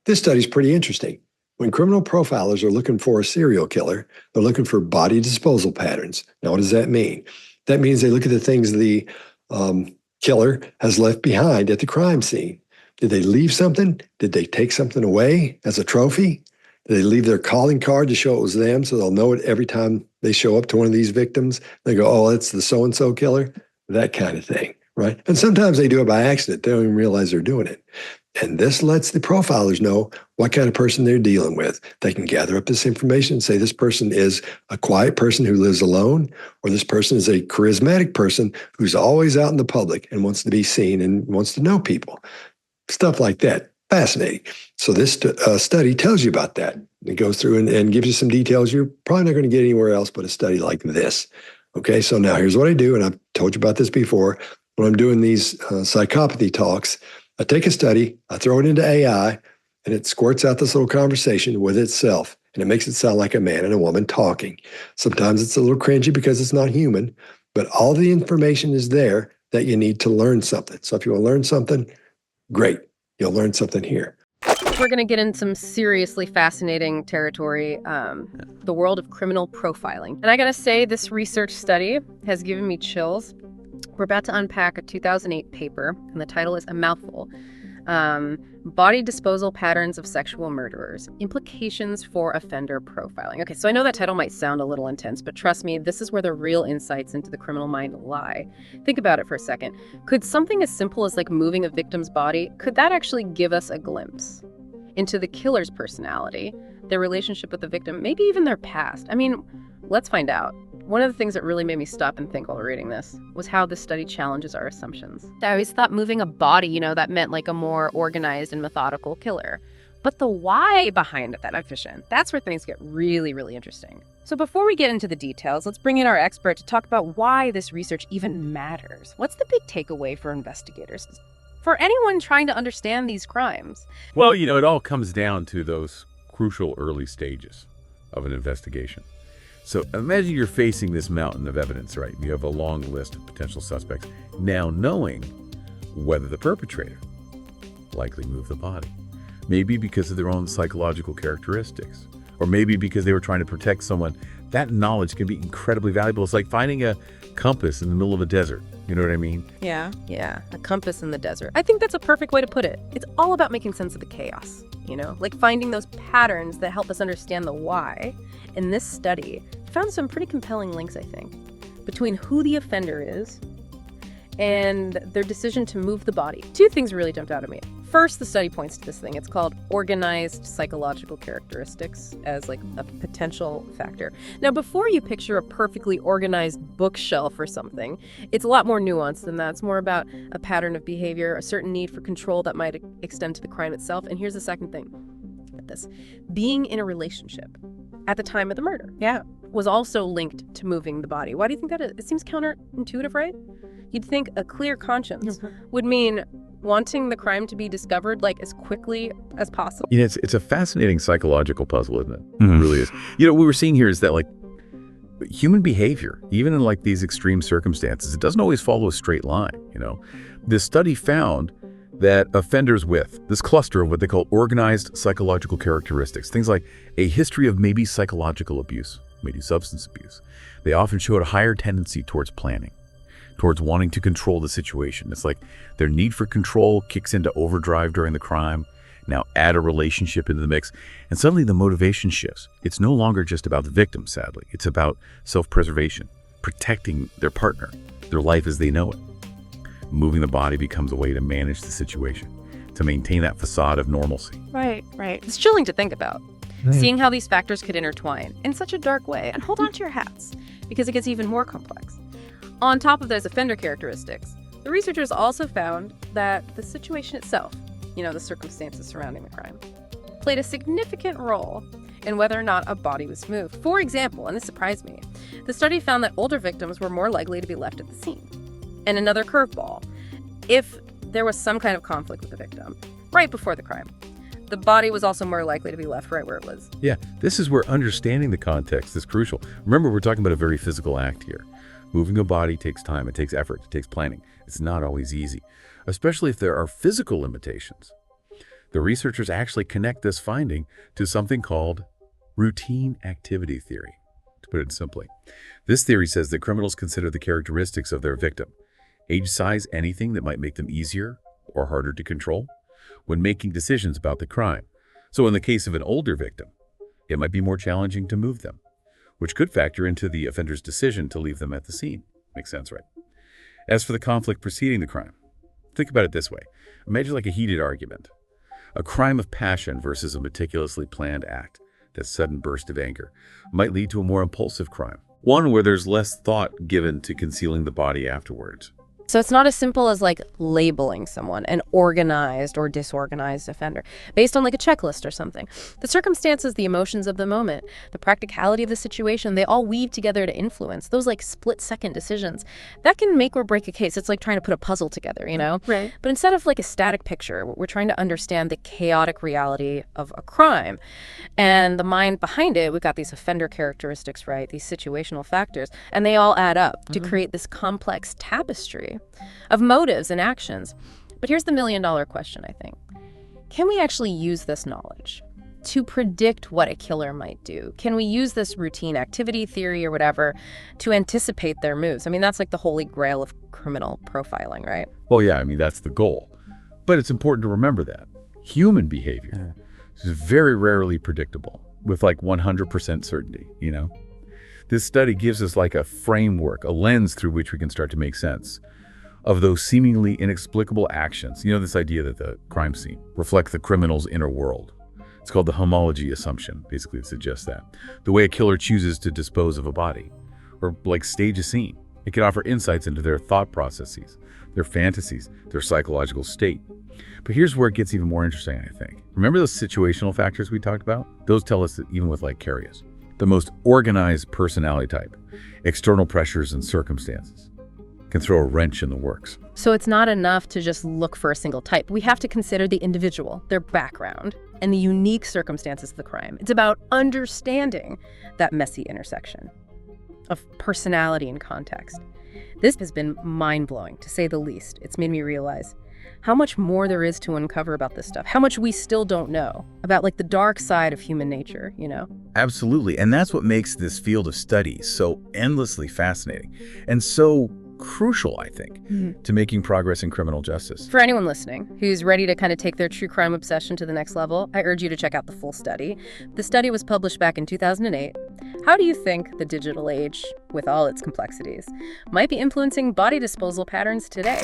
This study's pretty interesting. When criminal profilers are looking for a serial killer, they're looking for body disposal patterns. Now, what does that mean? That means they look at the things the killer has left behind at the crime scene. Did they leave something? Did they take something away as a trophy? Did they leave their calling card to show it was them so they'll know it every time they show up to one of these victims? They go, oh, it's the so-and-so killer? That kind of thing, right? And sometimes they do it by accident. They don't even realize they're doing it. And this lets the profilers know what kind of person they're dealing with. They can gather up this information and say this person is a quiet person who lives alone, or this person is a charismatic person who's always out in the public and wants to be seen and wants to know people. Stuff like that. Fascinating. So this study tells you about that. It goes through and gives you some details you're probably not going to get anywhere else but a study like this. Okay, so now here's what I do, and I've told you about this before. When I'm doing these psychopathy talks, I take a study, I throw it into AI, and it squirts out this little conversation with itself, and it makes it sound like a man and a woman talking. Sometimes it's a little cringy because it's not human, but all the information is there that you need to learn something. So if you want to learn something, great. You'll learn something here. We're going to get in some seriously fascinating territory, the world of criminal profiling. And I got to say, this research study has given me chills. We're about to unpack a 2008 paper, and the title is a mouthful. Body Disposal Patterns of Sexual Murderers, Implications for Offender Profiling. Okay, so I know that title might sound a little intense, but trust me, this is where the real insights into the criminal mind lie. Think about it for a second. Could something as simple as like moving a victim's body, could that actually give us a glimpse into the killer's personality, their relationship with the victim, maybe even their past? I mean, let's find out. One of the things that really made me stop and think while reading this was how this study challenges our assumptions. I always thought moving a body, that meant like a more organized and methodical killer. But the why behind that efficient, that's where things get really, really interesting. So before we get into the details, let's bring in our expert to talk about why this research even matters. What's the big takeaway for investigators? For anyone trying to understand these crimes? Well, it all comes down to those crucial early stages of an investigation. So imagine you're facing this mountain of evidence, right? You have a long list of potential suspects. Now knowing whether the perpetrator likely moved the body, maybe because of their own psychological characteristics, or maybe because they were trying to protect someone, that knowledge can be incredibly valuable. It's like finding a compass in the middle of a desert. You know what I mean? Yeah, a compass in the desert. I think that's a perfect way to put it. It's all about making sense of the chaos, like finding those patterns that help us understand the why. In this study, found some pretty compelling links, I think, between who the offender is and their decision to move the body. Two things really jumped out at me. First, the study points to this thing. It's called organized psychological characteristics as like a potential factor. Now, before you picture a perfectly organized bookshelf or something, it's a lot more nuanced than that. It's more about a pattern of behavior, a certain need for control that might extend to the crime itself. And here's the second thing. Get this. Being in a relationship at the time of the murder. Yeah. Was also linked to moving the body. Why do you think that is? It seems counterintuitive, right? You'd think a clear conscience would mean wanting the crime to be discovered like as quickly as possible. It's a fascinating psychological puzzle, isn't it? It really is. What we're seeing here is that like human behavior, even in like these extreme circumstances, it doesn't always follow a straight line. This study found that offenders with this cluster of what they call organized psychological characteristics, things like a history of maybe psychological abuse, maybe substance abuse, they often showed a higher tendency towards planning, towards wanting to control the situation. It's like their need for control kicks into overdrive during the crime. Now add a relationship into the mix, and suddenly the motivation shifts. It's no longer just about the victim, sadly. It's about self-preservation, protecting their partner, their life as they know it. Moving the body becomes a way to manage the situation, to maintain that facade of normalcy. Right. It's chilling to think about. Seeing how these factors could intertwine in such a dark way. And hold on to your hats, because it gets even more complex. On top of those offender characteristics, the researchers also found that the situation itself, the circumstances surrounding the crime, played a significant role in whether or not a body was moved. For example, and this surprised me, the study found that older victims were more likely to be left at the scene. And another curveball, if there was some kind of conflict with the victim right before the crime, the body was also more likely to be left right where it was. Yeah, this is where understanding the context is crucial. Remember, we're talking about a very physical act here. Moving a body takes time, it takes effort, it takes planning. It's not always easy, especially if there are physical limitations. The researchers actually connect this finding to something called routine activity theory, to put it simply. This theory says that criminals consider the characteristics of their victim, age, size, anything that might make them easier or harder to control when making decisions about the crime. So in the case of an older victim, it might be more challenging to move them, which could factor into the offender's decision to leave them at the scene. Makes sense, right? As for the conflict preceding the crime, think about it this way. Imagine like a heated argument. A crime of passion versus a meticulously planned act. That sudden burst of anger might lead to a more impulsive crime, one where there's less thought given to concealing the body afterwards. So it's not as simple as like labeling someone an organized or disorganized offender based on like a checklist or something. The circumstances, the emotions of the moment, the practicality of the situation, they all weave together to influence those like split-second decisions. That can make or break a case. It's like trying to put a puzzle together, you know? Right. But instead of like a static picture, we're trying to understand the chaotic reality of a crime. And the mind behind it, we've got these offender characteristics, right? These situational factors, and they all add up to create this complex tapestry of motives and actions. But here's the million-dollar question, I think. Can we actually use this knowledge to predict what a killer might do? Can we use this routine activity theory or whatever to anticipate their moves? I mean, that's like the holy grail of criminal profiling, right? Well, yeah, I mean, that's the goal. But it's important to remember that human behavior is very rarely predictable with like 100% certainty, you know? This study gives us like a framework, a lens through which we can start to make sense of those seemingly inexplicable actions. You know, this idea that the crime scene reflects the criminal's inner world. It's called the homology assumption. Basically, it suggests that. The way a killer chooses to dispose of a body or like stage a scene. It can offer insights into their thought processes, their fantasies, their psychological state. But here's where it gets even more interesting, I think. Remember those situational factors we talked about? Those tell us that even with like Carius, the most organized personality type, external pressures and circumstances can throw a wrench in the works. So it's not enough to just look for a single type. We have to consider the individual, their background, and the unique circumstances of the crime. It's about understanding that messy intersection of personality and context. This has been mind-blowing, to say the least. It's made me realize how much more there is to uncover about this stuff, how much we still don't know about like the dark side of human nature, you know? Absolutely. And that's what makes this field of study so endlessly fascinating and so crucial, I think, to making progress in criminal justice. For anyone listening who's ready to kind of take their true crime obsession to the next level, I urge you to check out the full study. The study was published back in 2008. How do you think the digital age, with all its complexities, might be influencing body disposal patterns today?